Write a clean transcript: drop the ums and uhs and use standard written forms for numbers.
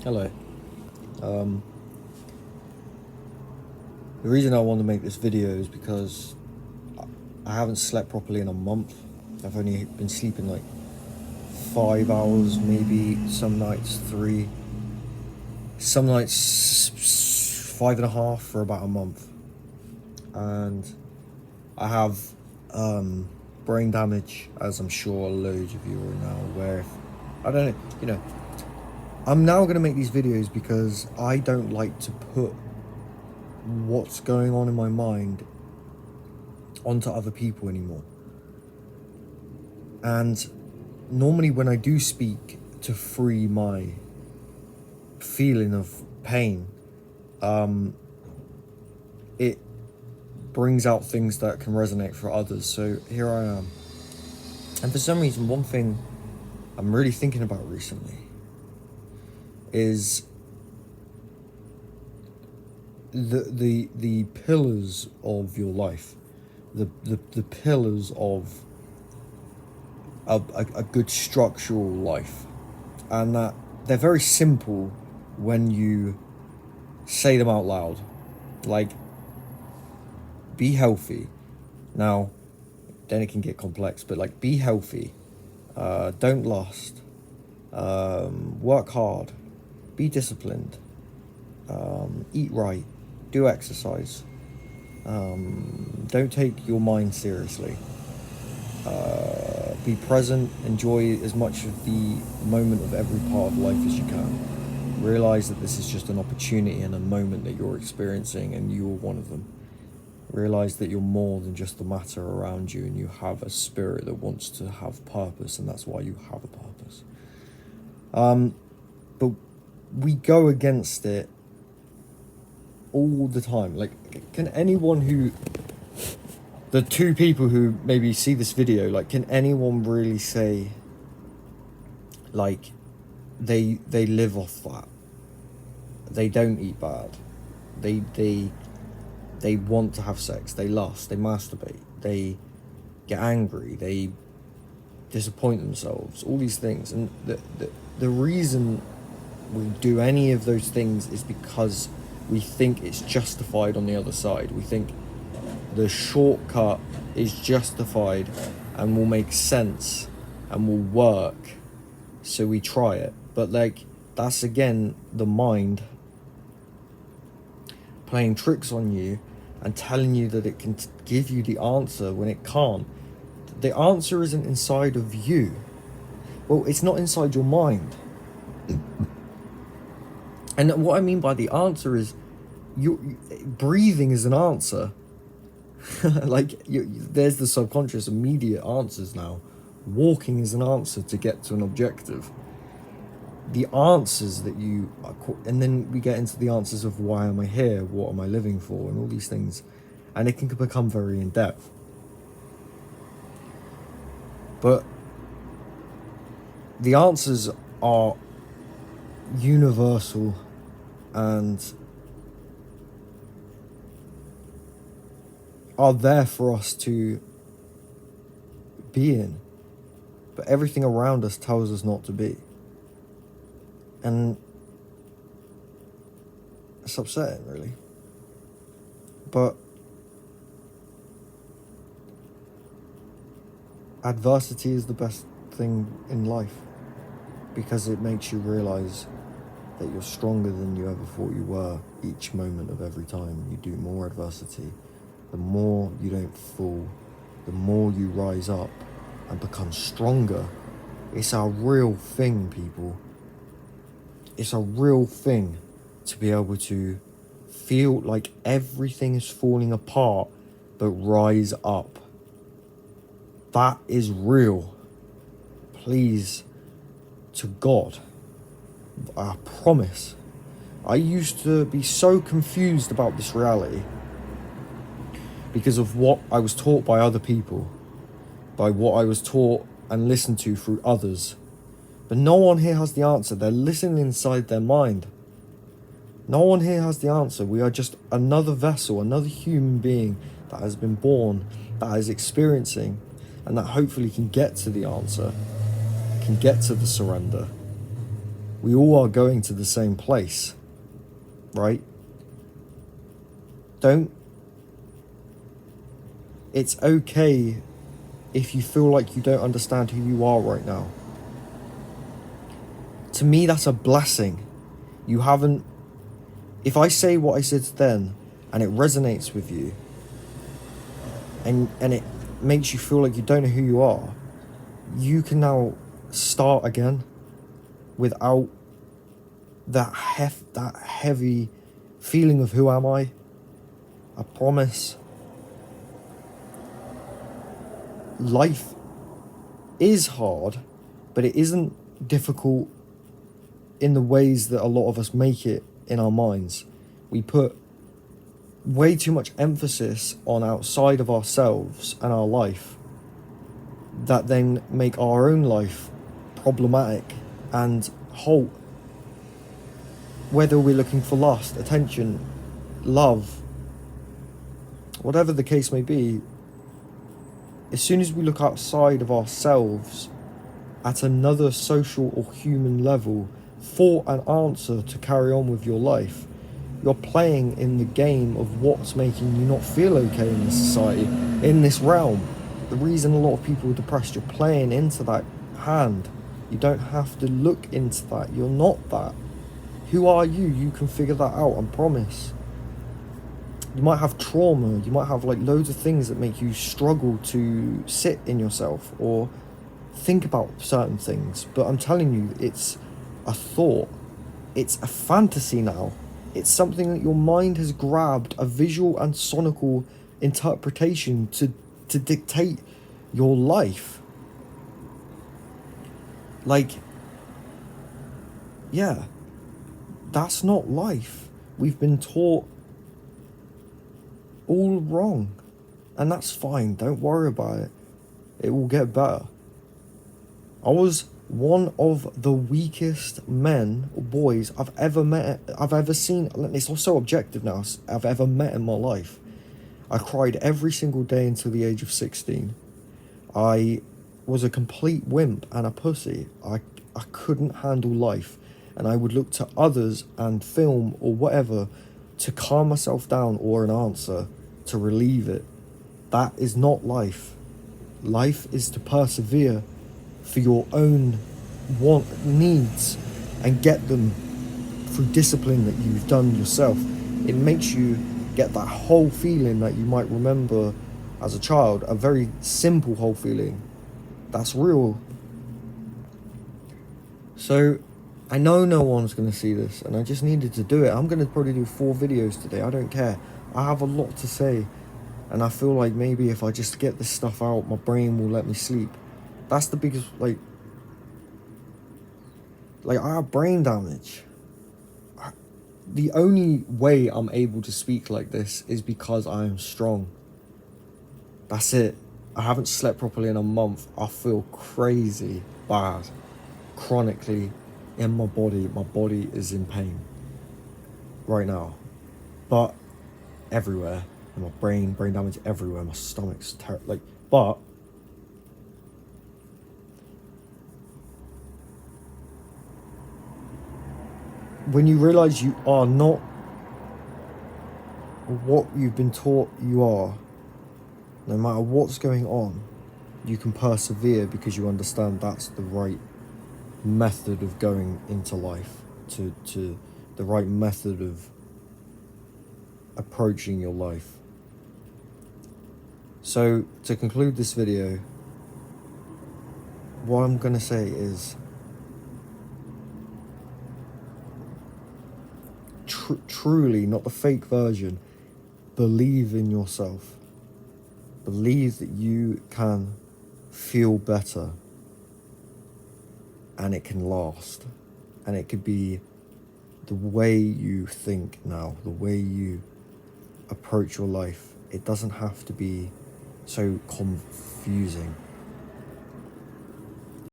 Hello. The reason I want to make this video is because I haven't slept properly in a month. I've only been sleeping like 5 hours, maybe some nights 3, some nights 5.5 for about a month. And I have brain damage, as I'm sure loads of you are now aware of. I don't know, I'm now going to make these videos because I don't like to put what's going on in my mind onto other people anymore. And normally when I do speak to free my feeling of pain, it brings out things that can resonate for others. So here I am. And for some reason, one thing I'm really thinking about recently is the pillars of your life, the pillars of a good structural life, and that they're very simple when you say them out loud. Like, be healthy. Now, then it can get complex, but like, be healthy, don't lust, work hard, be disciplined, eat right, do exercise, don't take your mind seriously, be present, enjoy as much of the moment of every part of life as you can. Realize that this is just an opportunity and a moment that you're experiencing, and you're one of them. Realize that you're more than just the matter around you, and you have a spirit that wants to have purpose, and that's why you have a purpose. But we go against it all the time. Like, can anyone who, the two people who maybe see this video, like, can anyone really say, like, they live off that? They don't eat bad. They want to have sex. They lust. They masturbate. They get angry. They disappoint themselves. All these things. And the reason we do any of those things is because we think it's justified on the other side. We think the shortcut is justified and will make sense and will work, so we try it. But like, that's again the mind playing tricks on you and telling you that it can give you the answer when it can't. The answer isn't inside of you. Well, it's not inside your mind. And what I mean by the answer is, breathing is an answer. Like, there's the subconscious immediate answers now. Walking is an answer to get to an objective. The answers that you are, and then we get into the answers of why am I here, what am I living for, and all these things, and it can become very in depth. But the answers are universal and are there for us to be in, but everything around us tells us not to be. And it's upsetting, really. But adversity is the best thing in life, because it makes you realize that you're stronger than you ever thought you were each moment of every time you do more adversity. The more you don't fall, the more you rise up and become stronger. It's a real thing, people. It's a real thing to be able to feel like everything is falling apart, but rise up. That is real. Please, to God, I promise. I used to be so confused about this reality because of what I was taught by other people, by what I was taught and listened to through others. But no one here has the answer. They're listening inside their mind. No one here has the answer. We are just another vessel, another human being that has been born, that is experiencing, and that hopefully can get to the answer, can get to the surrender. We all are going to the same place, right? It's okay if you feel like you don't understand who you are right now. To me, that's a blessing. You haven't... If I say what I said then, and it resonates with you, and it makes you feel like you don't know who you are, you can now start again without that heavy feeling of who am I? I promise. Life is hard, but it isn't difficult in the ways that a lot of us make it in our minds. We put way too much emphasis on outside of ourselves and our life that then make our own life problematic and halt. Whether we're looking for lust, attention, love, whatever the case may be, as soon as we look outside of ourselves at another social or human level for an answer to carry on with your life, you're playing in the game of what's making you not feel okay in this society, in this realm. The reason a lot of people are depressed, you're playing into that hand. You don't have to look into that. You're not that. Who are you? You can figure that out, I promise. You might have trauma, you might have like loads of things that make you struggle to sit in yourself or think about certain things, but I'm telling you, it's a thought, it's a fantasy now. It's something that your mind has grabbed a visual and sonical interpretation to dictate your life. Like, yeah, that's not life. We've been taught all wrong, and that's fine. Don't worry about it. It will get better. I was one of the weakest men or boys I've ever seen. It's also objective now. I've ever met in my life. I cried every single day until the age of 16. I was a complete wimp and a pussy. I couldn't handle life, and I would look to others and film or whatever to calm myself down or an answer to relieve it. That is not life. Life is to persevere for your own needs and get them through discipline that you've done yourself. It makes you get that whole feeling that you might remember as a child, a very simple whole feeling that's real. So I know no one's going to see this, and I just needed to do it. I'm going to probably do 4 videos today. I don't care. I have a lot to say, and I feel like maybe if I just get this stuff out, my brain will let me sleep. That's the biggest, like I have brain damage. The only way I'm able to speak like this is because I am strong. That's it. I haven't slept properly in a month. I feel crazy bad, chronically in my body. My body is in pain right now, but everywhere. In my brain damage everywhere. My stomach's terrible. But when you realize you are not what you've been taught you are, no matter what's going on, you can persevere because you understand that's the right method of going into life, to the right method of approaching your life. So to conclude this video, what I'm going to say is truly, not the fake version, believe in yourself. Believe that you can feel better, and it can last, and it could be the way you think now, the way you approach your life. It doesn't have to be so confusing.